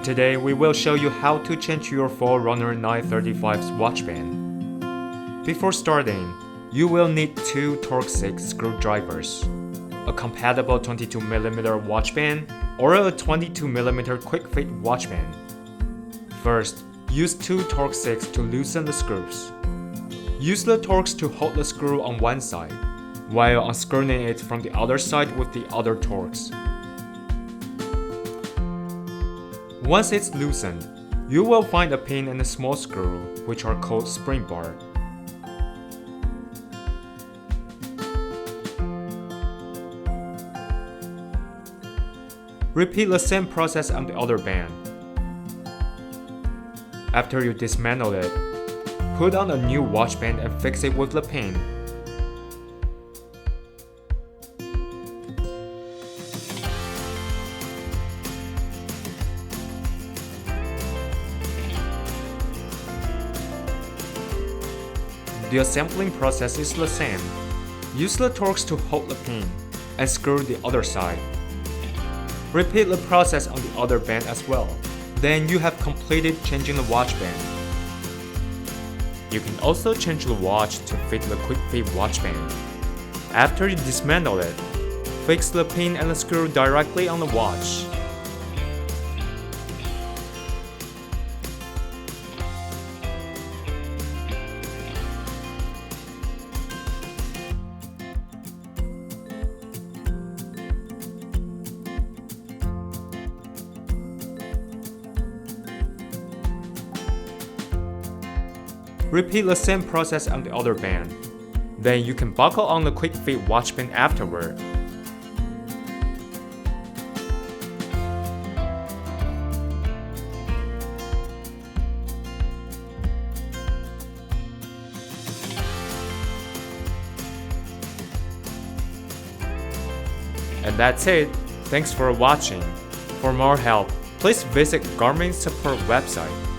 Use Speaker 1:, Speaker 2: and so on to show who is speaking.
Speaker 1: Today we will show you how to change your Forerunner 935's watch band. Before starting, you will need two Torx 6 screwdrivers, a compatible 22mm watch band, or a 22mm quick fit watch band. First, use two Torx 6 to loosen the screws. Use the Torx to hold the screw on one side, while unscrewing it from the other side with the other Torx. Once it's loosened, you will find a pin and a small screw, which are called spring bar. Repeat the same process on the other band. After you dismantle it, put on a new watch band and fix it with the pin. The assembling process is the same. Use the Torx to hold the pin and screw the other side. Repeat the process on the other band as well. Then you have completed changing the watch band. You can also change the watch to fit the quick fit watch band. After you dismantle it, fix the pin and the screw directly on the watch. Repeat the same process on the other band. Then you can buckle on the quick fit watch band afterward. And that's it. Thanks for watching. For more help, please visit Garmin's support website.